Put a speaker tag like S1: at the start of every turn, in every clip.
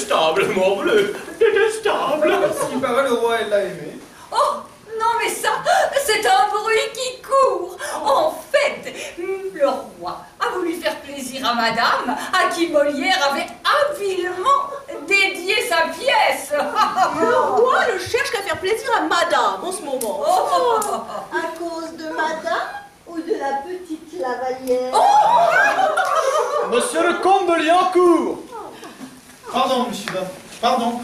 S1: détestable, morbleu, détestable.
S2: Si paraît, le roi, elle l'a aimé.
S3: Oh, non mais ça, c'est un bruit qui court. En fait, le roi a voulu faire plaisir à madame, à qui Molière avait habilement dédié sa pièce.
S4: Le roi ne cherche qu'à faire plaisir à madame en ce moment.
S5: À cause de madame ou de la petite Lavalière?
S2: Monsieur le comte de Liancourt. Pardon, monsieur, dame. Pardon,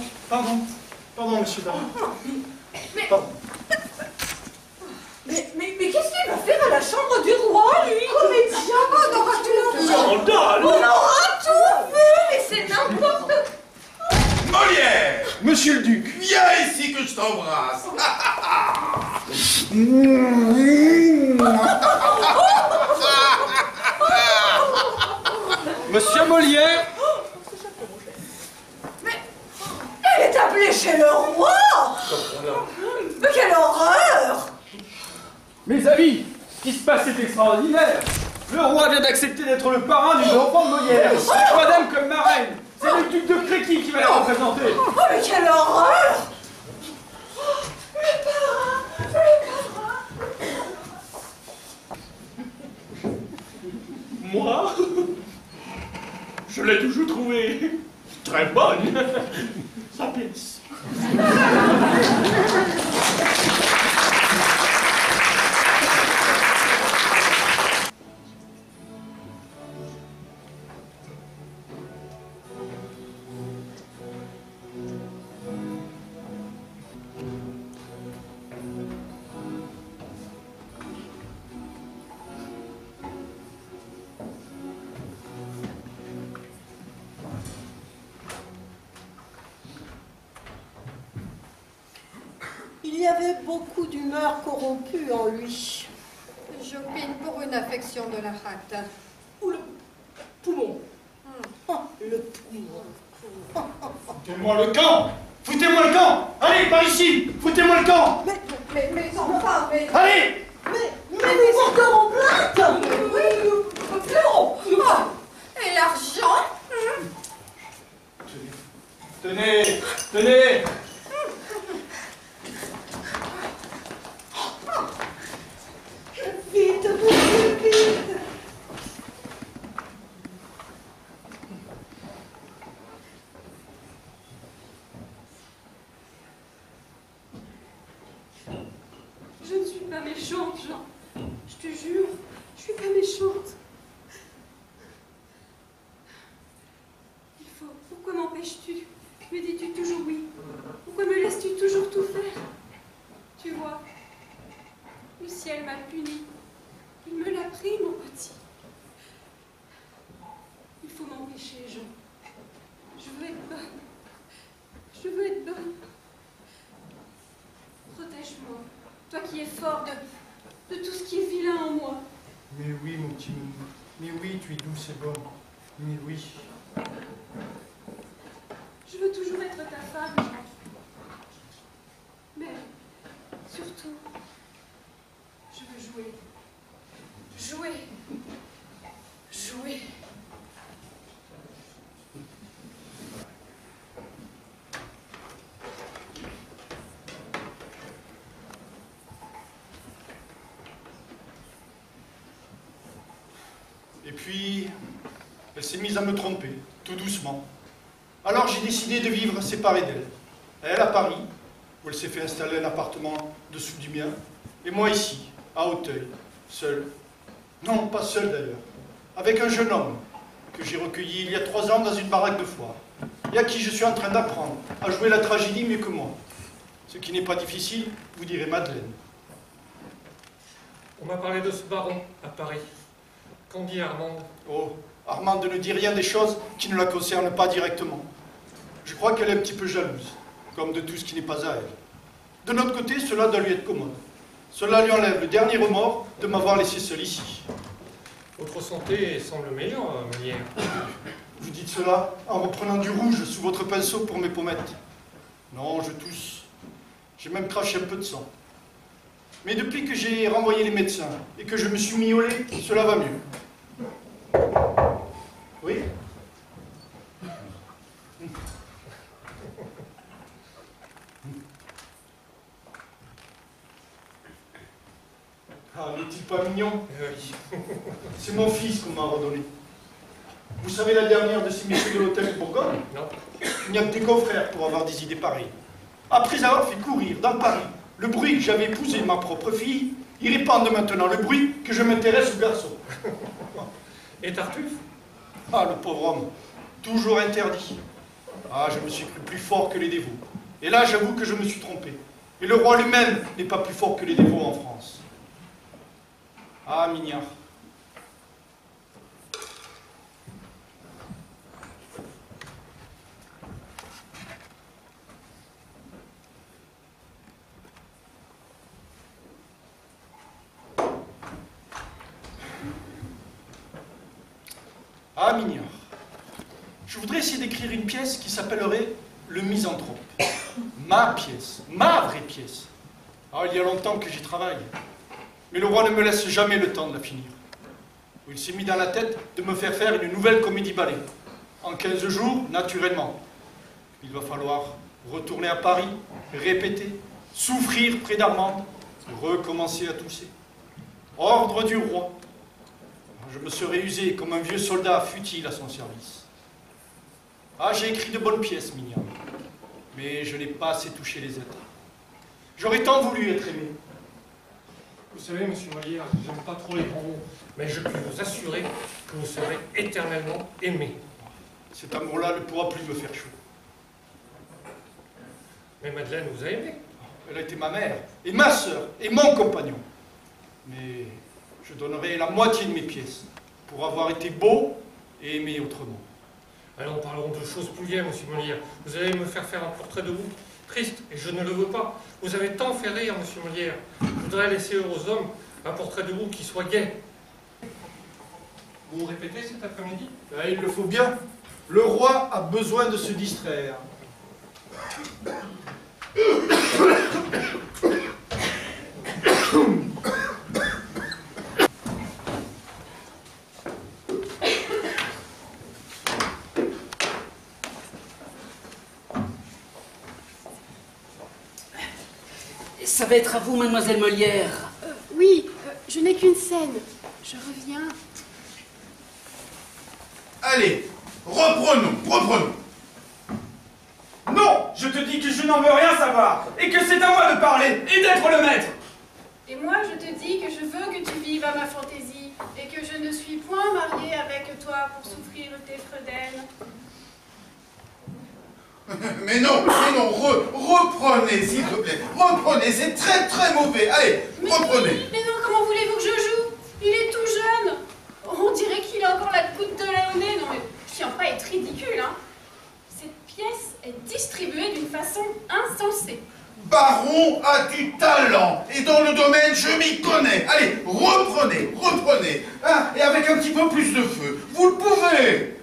S2: monsieur, dame. Pardon.
S3: Mais qu'est-ce qu'il va faire à la chambre du roi, lui? Comédien, on aura tout vu.
S1: Scandale.
S3: On aura tout vu, et c'est n'importe quoi.
S6: Molière!
S2: Monsieur le duc.
S6: Viens ici que je t'embrasse.
S2: Monsieur Molière.
S3: Elle est appelée chez le roi. Mais quelle horreur!
S2: Mes amis, ce qui se passe est extraordinaire. Le roi vient d'accepter d'être le parrain du enfant de Molière. Avec madame comme marraine. C'est le duc de Créqui qui va la représenter.
S3: Oh, mais quelle horreur!
S1: Moi, je l'ai toujours trouvé très bonne, sa pièce.
S5: Il y avait beaucoup d'humeur corrompue en lui.
S7: J'opine pour une affection de la rate.
S4: Ou le poumon.
S5: Le poumon.
S2: Foutez-moi le camp. Foutez-moi le camp. Allez, par ici. Foutez-moi le camp.
S7: Mais enfin, mais...
S2: Allez.
S5: Mais nous encore en plainte.
S7: Et l'argent?
S2: Tenez. Tenez.
S5: Vite, vite.
S4: Je ne suis pas méchante, Jean. Je te jure, je suis pas méchante. Il faut. Pourquoi m'empêches-tu? Me dis-tu toujours oui? Pourquoi me laisses-tu toujours tout faire? Tu vois, le ciel m'a puni. Il me l'a pris, mon petit. Il faut m'empêcher, Jean. Je veux être bonne. Je veux être bonne. Protège-moi. Toi qui es fort de tout ce qui est vilain en moi.
S2: Mais oui, mon petit nounou. Mais oui, tu es douce et bonne. Mais oui.
S4: Je veux toujours être ta femme, Jean. Mais, surtout, je veux jouer. Jouer. Jouer.
S2: Et puis, elle s'est mise à me tromper, tout doucement. Alors j'ai décidé de vivre séparé d'elle. Elle à Paris, où elle s'est fait installer un appartement dessous du mien, et moi ici, à Auteuil, seul. Non, pas seul d'ailleurs, avec un jeune homme que j'ai recueilli il y a 3 ans dans une baraque de foire, et à qui je suis en train d'apprendre à jouer la tragédie mieux que moi. Ce qui n'est pas difficile, vous direz Madeleine.
S8: On m'a parlé de ce baron à Paris. Qu'en dit Armande?
S2: Oh, Armande ne dit rien des choses qui ne la concernent pas directement. Je crois qu'elle est un petit peu jalouse, comme de tout ce qui n'est pas à elle. De notre côté, cela doit lui être commode. Cela lui enlève le dernier remords de m'avoir laissé seul ici.
S8: Votre santé semble meilleure, Molière.
S2: Vous dites cela en reprenant du rouge sous votre pinceau pour mes pommettes. Non, je tousse. J'ai même craché un peu de sang. Mais depuis que j'ai renvoyé les médecins et que je me suis mis au lait, cela va mieux. Oui? Ah, n'est-il pas mignon?
S8: Oui.
S2: C'est mon fils qu'on m'a redonné. Vous savez la dernière de ces messieurs de l'hôtel de Bourgogne?
S8: Non.
S2: Il n'y a que des confrères pour avoir des idées pareilles. Après avoir fait courir dans Paris le bruit que j'avais épousé ma propre fille, ils répandent maintenant le bruit que je m'intéresse aux garçons.
S8: Et Tartuffe?
S2: Ah, le pauvre homme, toujours interdit. Ah, je me suis cru plus fort que les dévots. Et là, j'avoue que je me suis trompé. Et le roi lui-même n'est pas plus fort que les dévots en France. Ah, Mignard. Ah, Mignard. Je voudrais essayer d'écrire une pièce qui s'appellerait Le Misanthrope. Ma pièce, ma vraie pièce. Ah, il y a longtemps que j'y travaille. Mais le roi ne me laisse jamais le temps de la finir. Il s'est mis dans la tête de me faire faire une nouvelle comédie-ballet. En 15 jours, naturellement. Il va falloir retourner à Paris, répéter, souffrir près d'Armande, recommencer à tousser. Ordre du roi. Je me serais usé comme un vieux soldat futile à son service. Ah, j'ai écrit de bonnes pièces, Mignard. Mais je n'ai pas assez touché les êtres. J'aurais tant voulu être aimé.
S8: Vous savez, monsieur Molière, j'aime pas trop les grands mots, mais je peux vous assurer que vous serez éternellement aimé.
S2: Cet amour-là ne pourra plus me faire chaud.
S8: Mais Madeleine vous a aimé.
S2: Elle a été ma mère, et ma sœur, et mon compagnon. Mais je donnerai la moitié de mes pièces pour avoir été beau et aimé autrement.
S8: Allons, parlons de choses plus gaies, monsieur Molière. Vous allez me faire un portrait de vous, triste, et je ne le veux pas. Vous avez tant fait rire, monsieur Molière. Je voudrais laisser aux hommes un portrait de vous qui soit gai. Vous répétez cet après-midi?
S2: Ah, il le faut bien. Le roi a besoin de se distraire.
S9: Ça va être à vous, mademoiselle Molière.
S4: Oui, je n'ai qu'une scène. Je reviens.
S6: Allez, reprenons.
S1: Non, je te dis que je n'en veux rien savoir, et que c'est à moi de parler, et d'être le maître.
S4: Et moi, je te dis que je veux que tu vives à ma fantaisie, et que je ne suis point mariée avec toi pour souffrir tes fredaines.
S6: Mais non, reprenez, s'il vous plaît. Reprenez, c'est très très mauvais. Allez, reprenez.
S4: Mais non, comment voulez-vous que je joue? Il est tout jeune. On dirait qu'il a encore la goutte de lait au nez. Non mais, je tiens pas à être ridicule, hein. Cette pièce est distribuée d'une façon insensée.
S6: Baron a du talent, et dans le domaine, je m'y connais. Allez, reprenez. Hein, et avec un petit peu plus de feu. Vous le pouvez.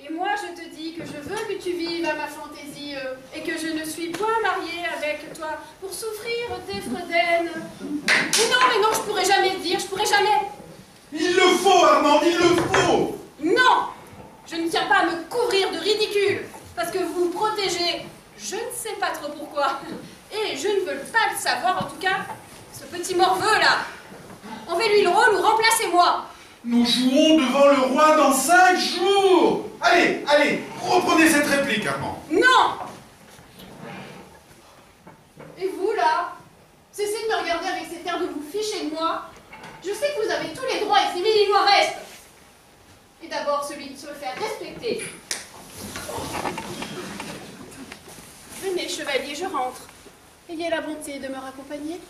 S4: Et moi, je te dis que je veux que tu vives à ma fantaisie, et que je ne suis point mariée avec toi pour souffrir tes fredaines. Mais non, je pourrais jamais le dire, je pourrais jamais.
S6: Il le faut, Armande, il le faut.
S4: Non, je ne tiens pas à me couvrir de ridicule, parce que vous vous protégez, je ne sais pas trop pourquoi, et je ne veux pas le savoir, en tout cas, ce petit morveux là. Enlevez-lui le rôle ou remplacez-moi.
S6: Nous jouons devant le roi dans 5 jours. Allez, reprenez cette réplique, Armand.
S4: Non. Et vous là, cessez de me regarder avec cet air de vous ficher de moi. Je sais que vous avez tous les droits et ces mille lois restent. Et d'abord celui de se faire respecter. Venez, chevalier, je rentre. Ayez la bonté de me raccompagner.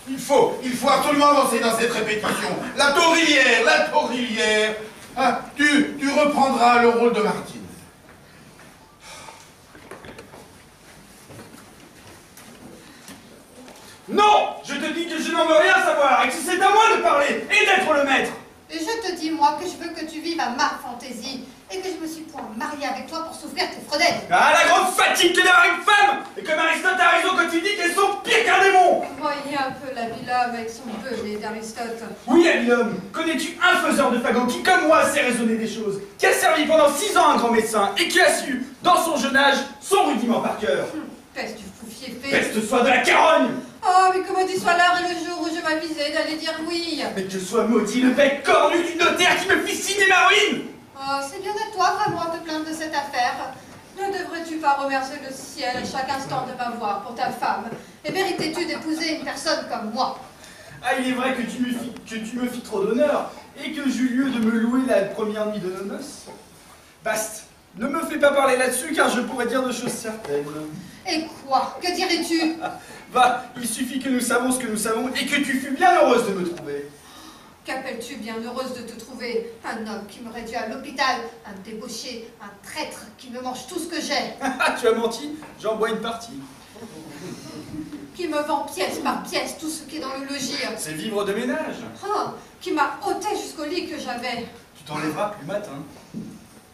S6: Il faut absolument avancer dans cette répétition. La Torillière. Ah, tu reprendras le rôle de Martine.
S1: Non, je te dis que je n'en veux rien savoir, et que c'est à moi de parler, et d'être le maître.
S7: Et je te dis, moi, que je veux que tu vives à ma fantaisie, et que je me suis point mariée avec toi pour souffrir tes fredaines.
S1: Ah, la grande fatigue que d'avoir une femme, et comme Aristote a raison quand il dit qu'elles sont pires qu'un démon.
S7: Voyez un peu l'habile-homme avec son beurre d'Aristote.
S1: Oui, habile-homme, connais-tu un faiseur de fagots qui, comme moi, sait raisonner des choses, qui a servi pendant 6 ans un grand médecin, et qui a su, dans son jeune âge, son rudiment par cœur?
S7: Peste du fou fiefé.
S1: Peste soit de la carogne.
S7: Oh, mais comment dit soit l'heure et le jour où je m'avisais d'aller dire oui.
S1: Mais que soit maudit le bec cornu du notaire qui me fit signer ma ruine.
S7: Oh, c'est bien à toi vraiment de te plaindre de cette affaire. Ne devrais-tu pas remercier le ciel à chaque instant de m'avoir pour ta femme? Et méritais-tu d'épouser une personne comme moi?
S1: Ah, il est vrai que tu me fis trop d'honneur et que j'eus lieu de me louer la première nuit de nos noces. Bast, ne me fais pas parler là-dessus car je pourrais dire de choses certaines.
S7: Et quoi? Que dirais-tu?
S1: Va, il suffit que nous savons ce que nous savons et que tu fus bien heureuse de me trouver.
S7: Qu'appelles-tu bien heureuse de te trouver? Un homme qui me réduit à l'hôpital, un débauché, un traître qui me mange tout ce que j'ai.
S1: Tu as menti, j'en bois une partie.
S7: Qui me vend pièce par pièce tout ce qui est dans le logis.
S1: C'est vivre de ménage.
S7: Oh, qui m'a ôté jusqu'au lit que j'avais.
S1: Tu t'enlèveras plus matin.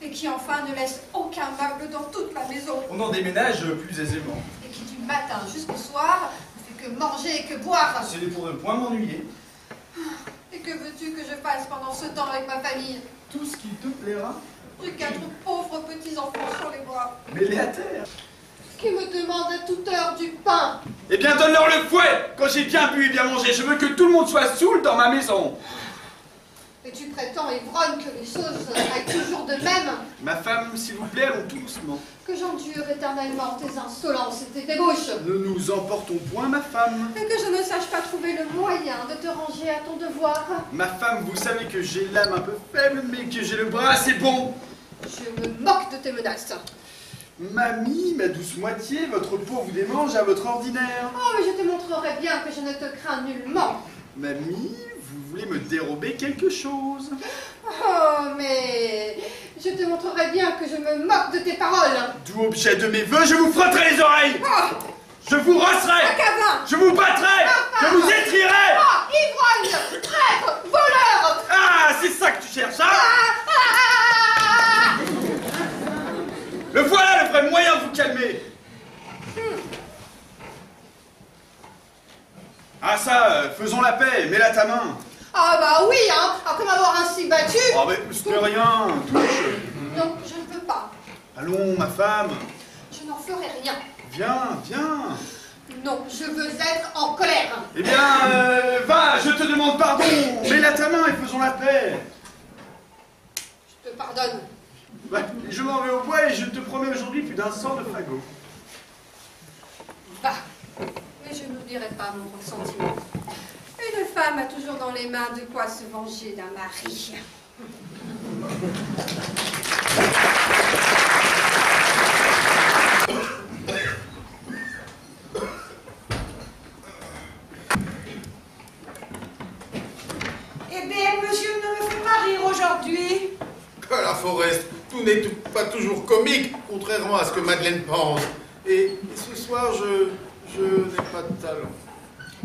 S7: Et qui enfin ne laisse aucun meuble dans toute la maison.
S1: On en déménage plus aisément.
S7: Et qui du matin jusqu'au soir ne fait que manger et que boire.
S1: C'est pour ne point m'ennuyer.
S7: Et que veux-tu que je fasse pendant ce temps avec ma famille?
S1: Tout ce qui te plaira.
S7: J'ai 4 pauvres petits-enfants sur les bras.
S1: Mets-les à terre.
S7: Qui me demandent à toute heure du pain.
S1: Eh bien, donne-leur le fouet. Quand j'ai bien bu et bien mangé, je veux que tout le monde soit saoul dans ma maison.
S7: Et tu prétends, ivrogne, que les choses aillent toujours de même?
S1: Ma femme, s'il vous plaît, allons tout doucement.
S7: Que j'endure éternellement tes insolences et tes débauches.
S1: Ne nous emportons point, ma femme.
S7: Et que je ne sache pas trouver le moyen de te ranger à ton devoir.
S1: Ma femme, vous savez que j'ai l'âme un peu faible, mais que j'ai le bras assez bon.
S7: Je me moque de tes menaces.
S1: Mamie, ma douce moitié, votre peau vous démange à votre ordinaire.
S7: Oh, mais je te montrerai bien que je ne te crains nullement.
S1: Mamie, vous voulez me dérober quelque chose?
S7: Oh, mais je te montrerai bien que je me moque de tes paroles.
S1: D'où objet de mes vœux, je vous frotterai les oreilles.
S7: Oh,
S1: Je vous rosserai.
S7: un cavin.
S1: Je vous battrai. Je vous étrierai.
S7: Oh, ivrogne, traître, voleur.
S1: Ah, c'est ça que tu cherches, hein? Le voilà, le vrai moyen de vous calmer. Ah ça, faisons la paix, mets-la ta main.
S7: Ah bah oui, hein, après m'avoir ainsi battu.
S1: Oh mais c'est rien, touche.
S7: Non, je ne peux pas.
S1: Allons, ma femme.
S7: Je n'en ferai rien.
S1: Viens, viens.
S7: Non, je veux être en colère.
S1: Eh bien, va, je te demande pardon. Mets-la ta main et faisons la paix.
S7: Je te pardonne.
S1: Ouais, je m'en vais au bois et je te promets aujourd'hui plus d'un sang de fagot.
S7: Va, mais je n'oublierai pas mon ressentiment. Une femme a toujours dans les mains de quoi se venger d'un mari.
S10: Eh bien, monsieur ne me fait pas rire aujourd'hui.
S6: À la Forest, tout n'est pas toujours comique, contrairement à ce que Madeleine pense. Et ce soir, je n'ai pas de talent.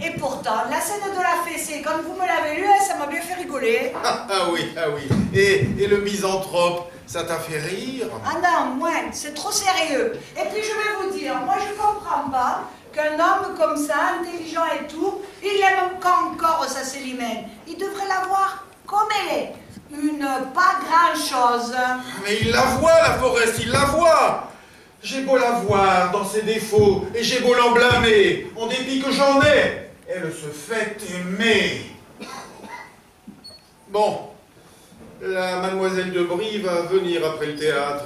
S10: Et pourtant, la scène de la fessée, quand vous me l'avez lue, ça m'a bien fait rigoler.
S6: Ah oui, ah oui. Et le misanthrope, ça t'a fait rire?
S10: Ah non, moins, c'est trop sérieux. Et puis je vais vous dire, moi je comprends pas qu'un homme comme ça, intelligent et tout, il aime encore sa Célimène. Il devrait la voir comme elle est. Une pas grand-chose.
S6: Mais il la voit, la Forest, il la voit. J'ai beau la voir dans ses défauts, et j'ai beau l'en blâmer, en dépit que j'en ai, elle se fait aimer. Bon, la mademoiselle de Brie va venir après le théâtre.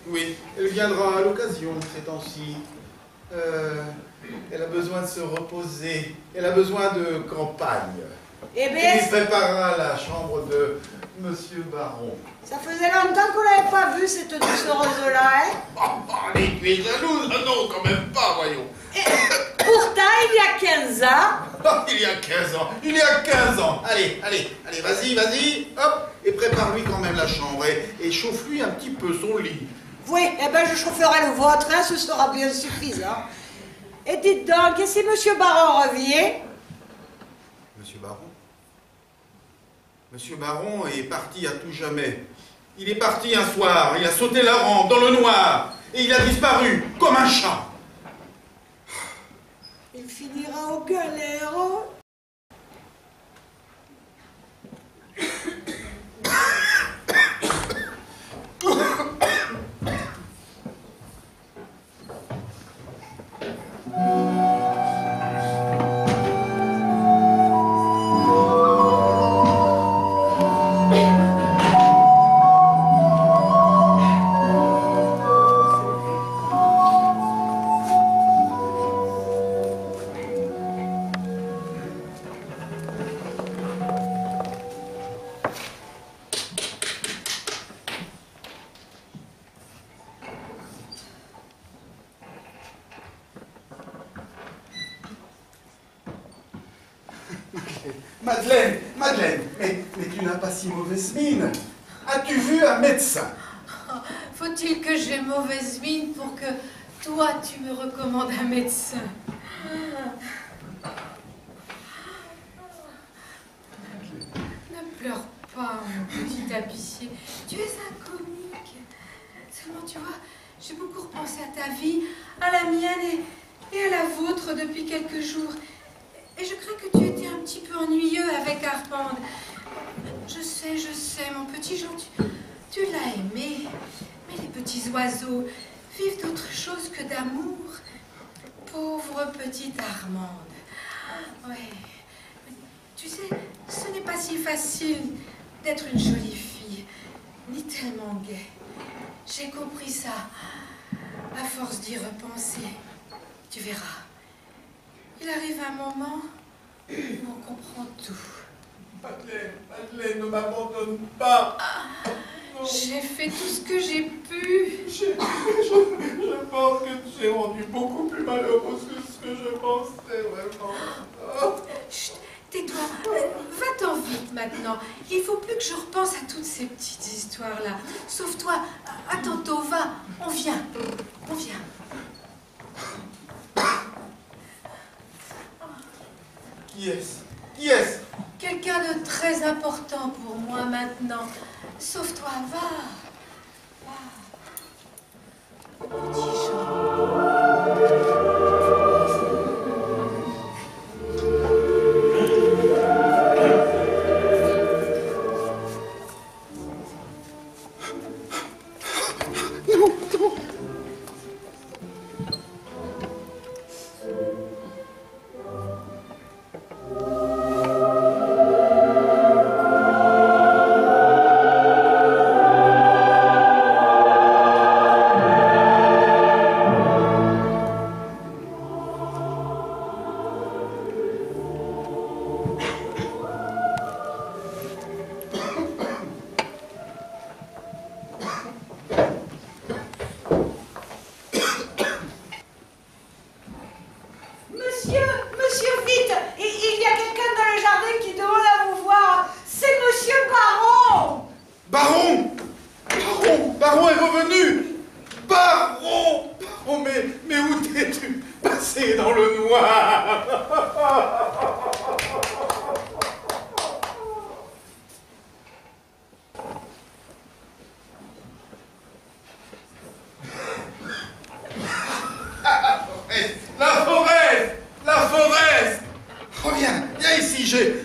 S6: Oui, elle viendra à l'occasion ces temps-ci. Elle a besoin de se reposer, elle a besoin de campagne.
S10: Eh
S6: Elle
S10: bien,
S6: lui préparera la chambre de Monsieur Baron.
S10: ça faisait longtemps qu'on l'avait pas vue, cette doucereuse-là, hein.
S6: Oh, allez, tu es jalouse? Ah non, quand même pas, voyons.
S10: Et pourtant, il y a 15 ans,
S6: Oh, il y a 15 ans, il y a 15 ans. Allez, vas-y, hop, et prépare-lui quand même la chambre, et chauffe-lui un petit peu son lit.
S10: oui, eh ben je chaufferai le vôtre, hein, ce sera bien suffisant. Et dites donc, et si Monsieur Baron revient?
S6: Monsieur Baron? Monsieur Baron est parti à tout jamais. Il est parti un soir, il a sauté la rampe dans le noir, et il a disparu, comme un chat.
S10: Il finira aux galères.
S6: Madeleine, Madeleine, mais tu n'as pas si mauvaise mine. As-tu vu un médecin?
S7: Faut-il que j'aie mauvaise mine pour que toi, tu me recommandes un médecin? Ne pleure pas, mon petit tapissier. Tu es un comique. Seulement, tu vois, j'ai beaucoup repensé à ta vie, à la mienne et à la vôtre depuis quelques jours. Et je crains que tu étais un petit peu ennuyeux avec Armande. Je sais, mon petit Jean, tu l'as aimé. Mais les petits oiseaux vivent d'autre chose que d'amour. Pauvre petite Armande. Ouais. Tu sais, ce n'est pas si facile d'être une jolie fille, ni tellement gaie. J'ai compris ça à force d'y repenser. Tu verras. Il arrive un moment où on comprend tout.
S6: Madeleine, Madeleine, ne m'abandonne pas.
S7: J'ai fait tout ce que j'ai pu.
S6: Je pense que tu es rendu beaucoup plus malheureuse que ce que je pensais, vraiment.
S7: Chut, tais-toi. Va-t'en vite maintenant. Il faut plus que je repense à toutes ces petites histoires-là. Sauve-toi. À tantôt, va. On vient. On vient.
S6: Qui est-ce? Qui est-ce?
S7: Quelqu'un de très important pour moi maintenant. Sauve-toi, va. Va. Petit Jean.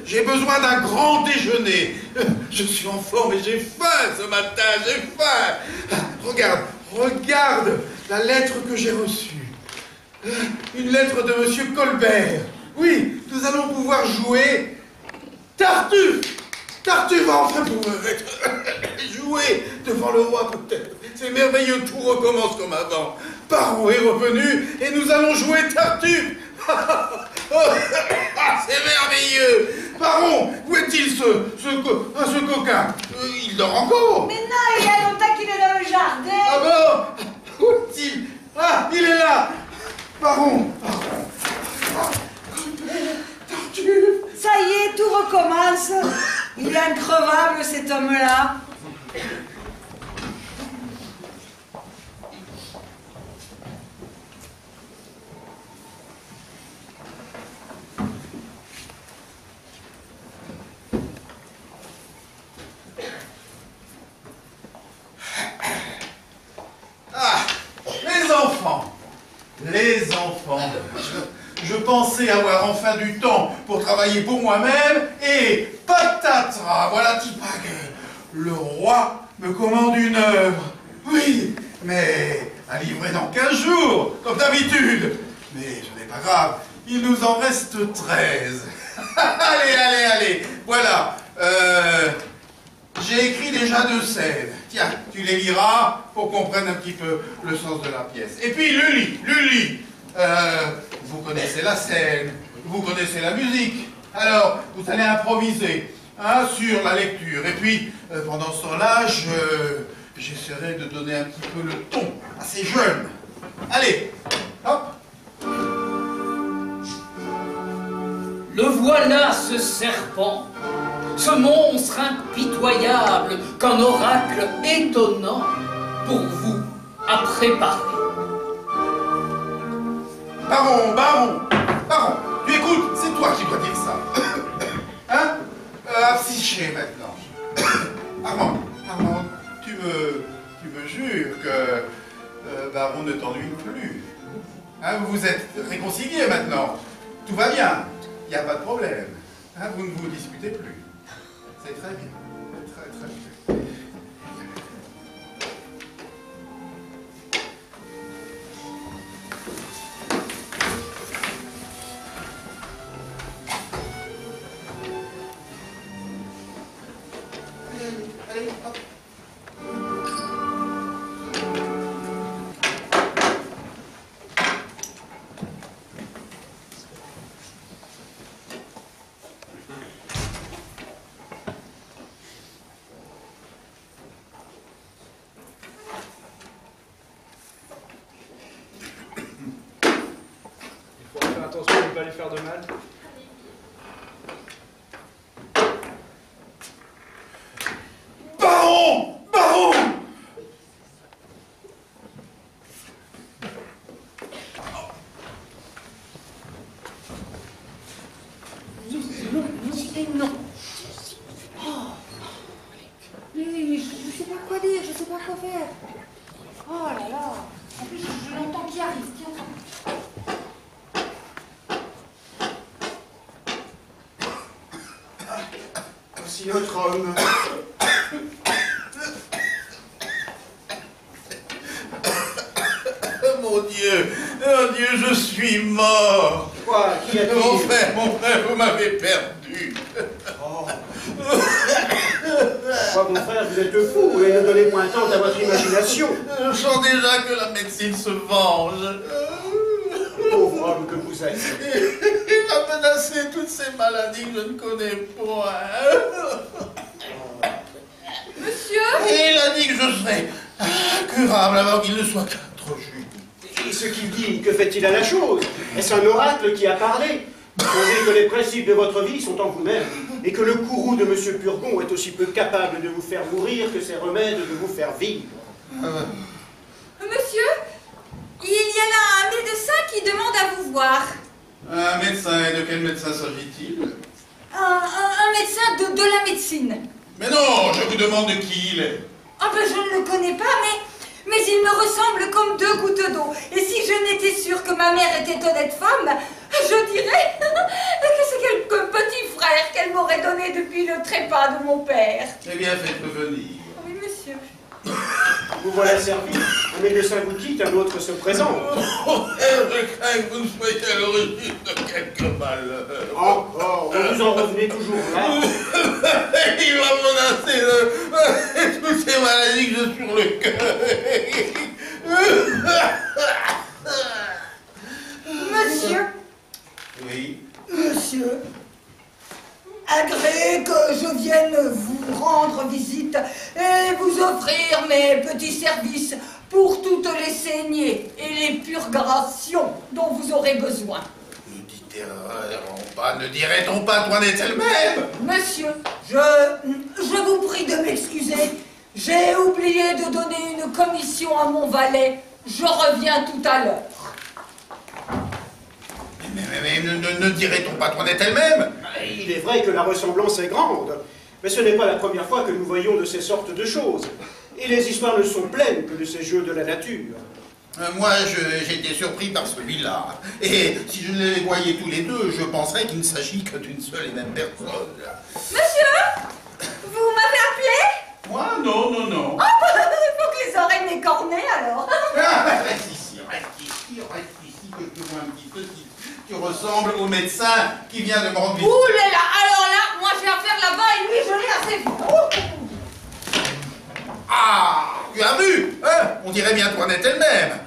S6: J'ai besoin d'un grand déjeuner. Je suis en forme et j'ai faim ce matin, j'ai faim. Regarde la lettre que j'ai reçue. Une lettre de Monsieur Colbert. Oui, nous allons pouvoir jouer Tartuffe. Tartuffe va enfin pouvoir jouer devant le roi peut-être. C'est merveilleux, tout recommence comme avant. Baron est revenu et nous allons jouer Tartuffe. C'est merveilleux. Baron, où est-il ce coquin? Il dort encore.
S10: Mais non, il y a longtemps qu'il est dans le jardin.
S6: Ah bon? Où est-il? Ah, il est là. Baron. Tartuffe.
S10: Ça y est, tout recommence. Il est increvable cet homme-là.
S6: Les enfants, je pensais avoir enfin du temps pour travailler pour moi-même et patatras, voilà Tipague. Le roi me commande une œuvre. Oui, mais à livrer dans 15 jours, comme d'habitude. Mais ce n'est pas grave, il nous en reste 13. Allez, voilà. J'ai écrit déjà 2 scènes. Tiens, tu les liras pour qu'on comprenne un petit peu le sens de la pièce. Et puis Lully, vous connaissez la scène, vous connaissez la musique. Alors, vous allez improviser sur la lecture. Et puis, pendant ce temps-là, j'essaierai de donner un petit peu le ton à ces jeunes. Allez, hop.
S9: Le voilà, ce serpent, ce monstre impitoyable qu'un oracle étonnant pour vous a préparé.
S6: Baron, tu écoutes, c'est toi qui dois dire ça. Hein? À Psyché maintenant. Armand, tu me jures que Baron ne t'ennuie plus. Hein, vous vous êtes réconciliés maintenant. Tout va bien. Il n'y a pas de problème. Hein, vous ne vous disputez plus. C'est très bien. Très bien. Allez, hop.
S1: Attention de ne pas lui faire de mal.
S6: Baron!
S3: Non. Oh. Mais je sais pas quoi dire, je sais pas quoi faire. Oh là là. En plus, je l'entends qui arrive.
S1: Voici notre homme.
S6: Mon Dieu, je suis mort.
S1: Quoi? Qui a-t-il?
S6: Mon frère, vous m'avez perdu.
S1: Oh. Quoi, mon frère, vous êtes le fou, et ne donnez point tant à votre imagination.
S6: Je sens déjà que la médecine se venge.
S1: Pauvre homme que vous êtes.
S6: Il a menacé toutes ces maladies que je ne connais point.
S7: Monsieur?
S6: Et il a dit que je serais incurable avant qu'il ne soit trop juge.
S1: Et ce qu'il dit, que fait-il à la chose? Est-ce un oracle qui a parlé? Songez que les principes de votre vie sont en vous-même, et que le courroux de M. Purgon est aussi peu capable de vous faire mourir que ses remèdes de vous faire vivre.
S7: Monsieur, il y a là un médecin qui demande à vous voir.
S6: Un médecin, et de quel médecin s'agit-il?
S3: Un médecin de la médecine.
S6: Mais non, je vous demande qui il est.
S3: Ah ben je ne le connais pas, mais il me ressemble comme deux gouttes d'eau. Et si je n'étais sûre que ma mère était honnête femme, je dirais que c'est quelque petit frère qu'elle m'aurait donné depuis le trépas de mon père.
S6: Eh bien, faites-le venir.
S3: Oui, monsieur.
S1: Vous voilà servi. Un médecin vous quitte, un autre se présente.
S6: Je crains que vous ne soyez à l'origine de quelque malheur.
S1: Encore, vous en revenez toujours là.
S6: Il m'a menacé de toutes ces maladies que j'ai sur le cœur.
S3: Monsieur.
S6: Oui.
S3: Monsieur, agréez que je vienne vous rendre visite et vous offrir mes petits services pour toutes les saignées et les purgations dont vous aurez besoin.
S6: Ne dirait-on pas Antoinette elle-même?
S3: Monsieur, je vous prie de m'excuser. J'ai oublié de donner une commission à mon valet. Je reviens tout à l'heure.
S6: Mais ne dirait-on pas Antoinette elle-même?
S1: Il est vrai que la ressemblance est grande, mais ce n'est pas la première fois que nous voyons de ces sortes de choses. Et les histoires ne sont pleines que de ces jeux de la nature.
S6: Moi, j'étais surpris par celui-là. Et si je les voyais tous les deux, je penserais qu'il ne s'agit que d'une seule et même personne.
S3: Monsieur, vous m'avez appelé?
S6: Moi, non.
S3: Ah, il faut que les oreilles m'écornaient alors.
S6: Reste ici, que je te vois un petit peu. Tu ressembles au médecin qui vient de me rendre visite.
S3: Ouh là là, alors là, moi j'ai affaire là-bas et lui je l'ai assez vite.
S6: Ah, tu as vu, hein? On dirait bien Antoinette elle-même.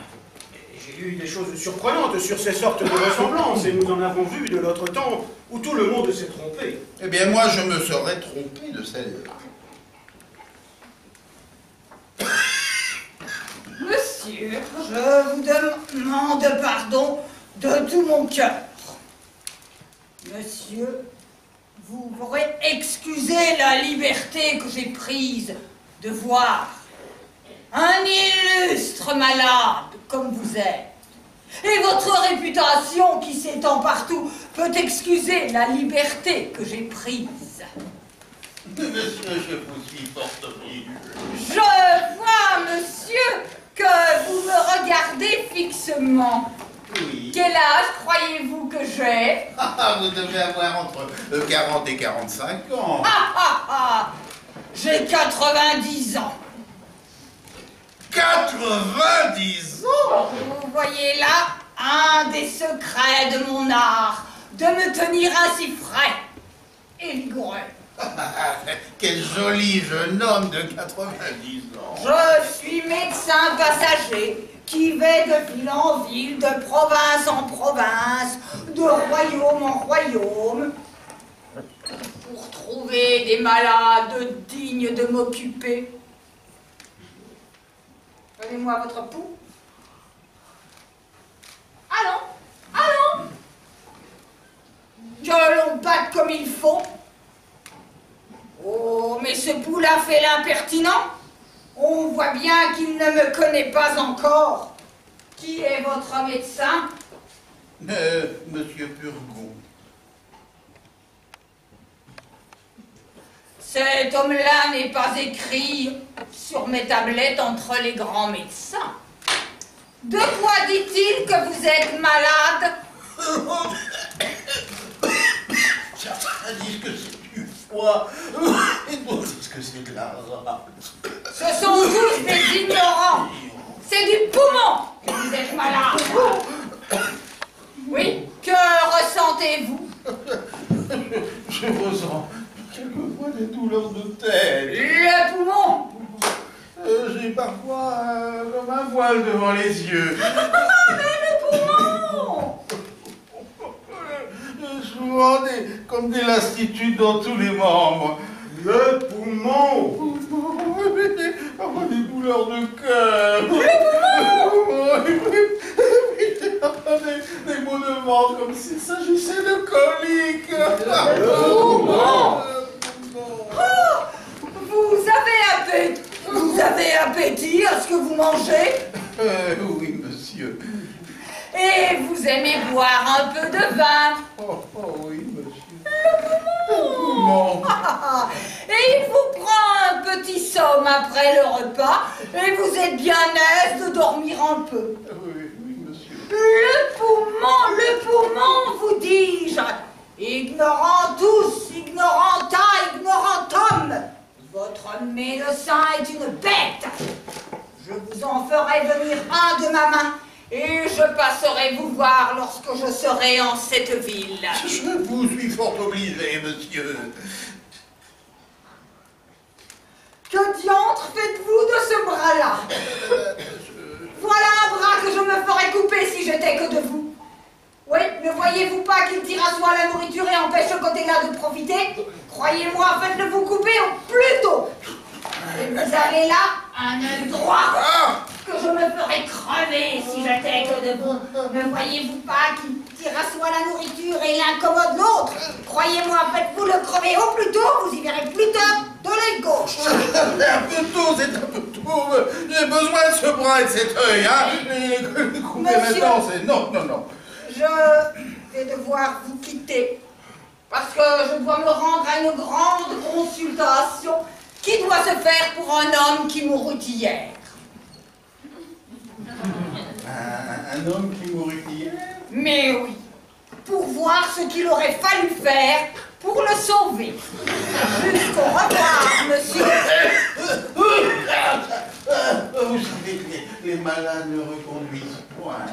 S1: J'ai lu des choses surprenantes sur ces sortes de ressemblances, et nous en avons vu de l'autre temps où tout le monde s'est trompé.
S6: Eh bien, moi, je me serais trompé de celle-là.
S3: Monsieur, je vous demande pardon de tout mon cœur. Monsieur, vous m'aurez excusé la liberté que j'ai prise de voir un illustre malade comme vous êtes. Et votre réputation qui s'étend partout peut excuser la liberté que j'ai prise.
S6: Monsieur, je vous suis fort obligé.
S3: Je vois, monsieur, que vous me regardez fixement.
S6: Oui.
S3: Quel âge croyez-vous que j'ai?
S6: Vous devez avoir entre 40 et 45 ans.
S3: J'ai 90 ans.
S6: 90 ans?
S3: Vous voyez là un des secrets de mon art, de me tenir ainsi frais et vigoureux.
S6: Quel joli jeune homme de 90 ans.
S3: Je suis médecin passager qui vais de ville en ville, de province en province, de royaume en royaume, pour trouver des malades dignes de m'occuper. Donnez-moi votre pouls. Allons, allons. Que l'on batte comme il faut. Oh, mais ce pouls-là fait l'impertinent. On voit bien qu'il ne me connaît pas encore. Qui est votre médecin?
S6: Monsieur Purgon.
S3: Cet homme-là n'est pas écrit sur mes tablettes entre les grands médecins. De quoi dit-il que vous êtes malade?
S6: Certains disent que c'est du foie, et d'autres disent que c'est de la rate.
S3: Ce sont tous des ignorants. C'est du poumon que vous êtes malade. Oui, que ressentez-vous?
S6: Je ressens quelquefois des douleurs de tête.
S3: Le poumon?
S6: J'ai parfois comme un voile devant les yeux.
S3: Mais le poumon!
S6: Souvent comme des lassitudes dans tous les membres.
S1: Le poumon!
S6: Parfois des douleurs de cœur. Des maux de ventre comme s'il s'agissait de coliques.
S3: Le poumon! Vous avez appétit à ce que vous mangez?
S6: Oui, monsieur.
S3: Et vous aimez boire un peu de vin?
S6: Oh oui, monsieur.
S3: Le poumon! Et il vous prend un petit somme après le repas, et vous êtes bien aise de dormir un peu.
S6: Oui, monsieur.
S3: Le poumon, vous dis-je. Ignorants tous, ignoranta, ignorantum. Votre médecin est une bête. Je vous en ferai venir un de ma main, et je passerai vous voir lorsque je serai en cette ville.
S6: Je vous suis fort obligé, monsieur.
S3: Que diantre faites-vous de ce bras-là? Voilà un bras que je me ferais couper si j'étais que de vous. Oui, ne voyez-vous pas qu'il tire à soi la nourriture et empêche ce côté-là de profiter? Croyez-moi, faites-le vous couper au plus tôt. Et vous avez là un œil droit que je me ferais crever si j'étais que de vous. Ne voyez-vous pas qu'il tire à soi la nourriture et l'incommode l'autre? Croyez-moi, faites-vous le crever au plus tôt, vous y verrez plus tard de l'œil gauche.
S6: C'est un peu tôt, c'est un peu tôt. J'ai besoin de ce bras et de cet œil, hein. Les couper maintenant, c'est... Non.
S3: Je vais devoir vous quitter parce que je dois me rendre à une grande consultation qui doit se faire pour un homme qui mourut hier.
S6: Un homme qui mourut hier?
S3: Mais oui, pour voir ce qu'il aurait fallu faire pour le sauver. Jusqu'au revoir, monsieur.
S6: Vous savez, les malades ne reconduisent point.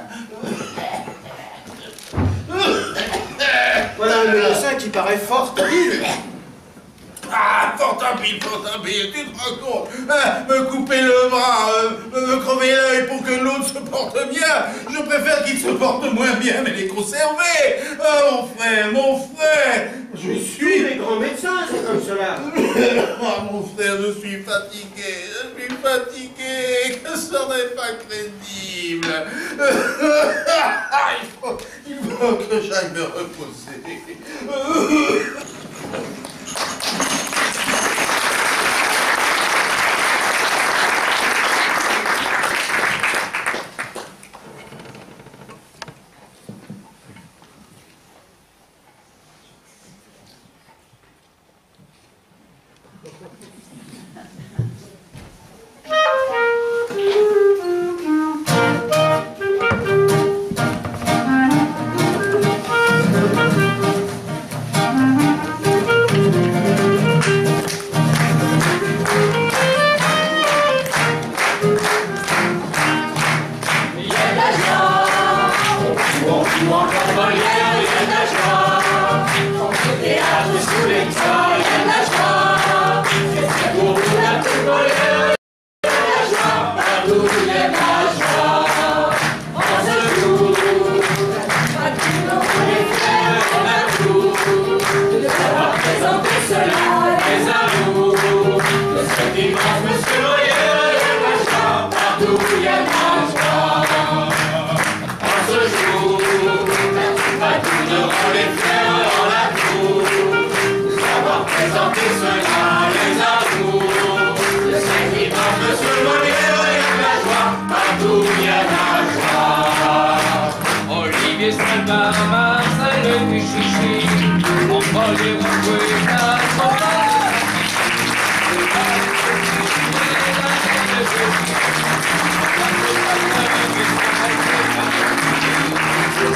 S1: Voilà un médecin qui paraît fort habile.
S6: Fort habile, tu te rends compte, hein, me couper le bras, me crever l'œil pour que l'autre se porte bien. Je préfère qu'il se porte moins bien, mais les conserver. Mon frère,
S1: Je suis les grands médecins, c'est comme cela.
S6: Mon frère, je suis fatigué, que ce n'est pas crédible. Il faut que j'aille me reposer.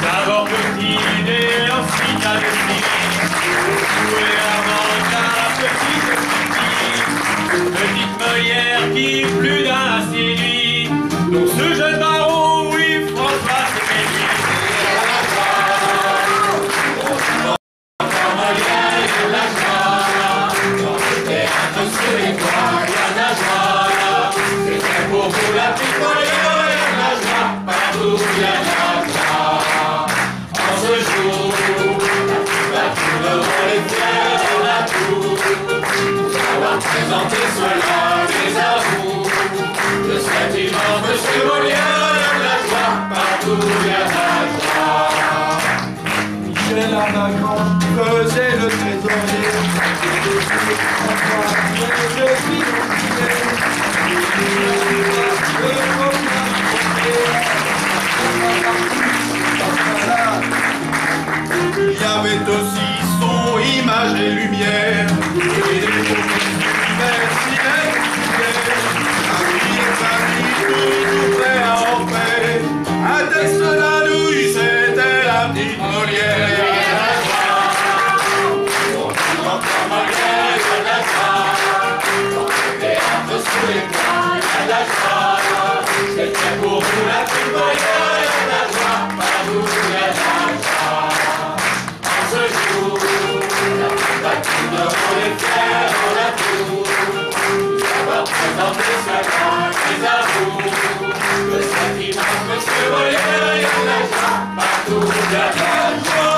S11: D'abord petit idée, ensuite à petite Molière qui plus d'un a séduit, dont ce jeune baron, oui, François s'est
S12: présenter cela, les amours de cet immense monsieur Molière, il y a de la joie, partout il y a de la joie.
S13: Michel Arnagrand faisait le trésorier,
S6: il y avait aussi son, image et lumière, et des toujours prêt à en faire. Un texte la nouille, c'était la petite Molière.
S12: C'était pour vous la petite Molière, il y a de la joie, partout il y a de la joie. En ce jour, la petite bâtine de les fiers dans la tour, d'avoir présenté cela, les amours de cet immense monsieur Molière, il y a de la joie, partout il y a de la joie.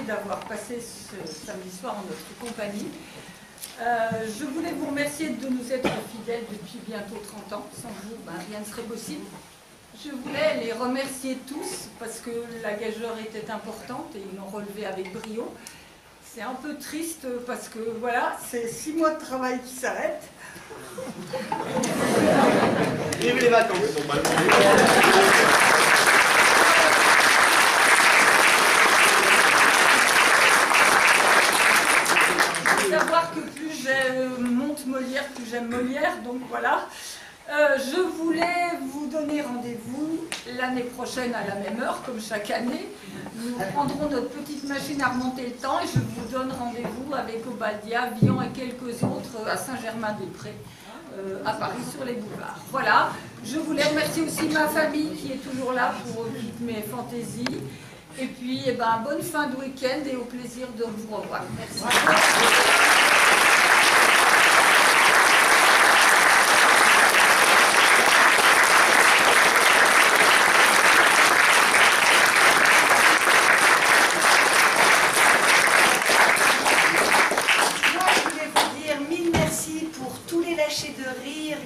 S3: D'avoir passé ce samedi soir en notre compagnie. Je voulais vous remercier de nous être fidèles depuis bientôt 30 ans. Sans vous, rien ne serait possible. Je voulais les remercier tous parce que la gageure était importante et ils l'ont relevé avec brio. C'est un peu triste parce que voilà, c'est 6 mois de travail qui s'arrêtent.
S1: Vive les vacances.
S3: Savoir que plus je monte Molière, plus j'aime Molière, donc voilà. Je voulais vous donner rendez-vous l'année prochaine à la même heure, comme chaque année. Nous prendrons notre petite machine à remonter le temps et je vous donne rendez-vous avec Obadia, Vian et quelques autres à Saint-Germain-des-Prés, à Paris, sur les boulevards. Voilà, je voulais remercier aussi ma famille qui est toujours là pour toutes mes fantaisies. Et puis, eh ben, bonne fin de week-end et au plaisir de vous revoir. Merci.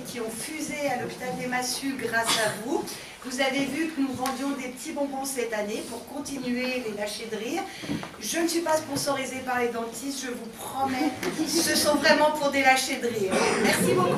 S10: Qui ont fusé à l'hôpital des Massues grâce à vous. Vous avez vu que nous vendions des petits bonbons cette année pour continuer les lâchers de rire. Je ne suis pas sponsorisée par les dentistes, je vous promets, ce sont vraiment pour des lâchers de rire. Merci beaucoup.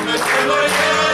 S12: Monsieur Molière,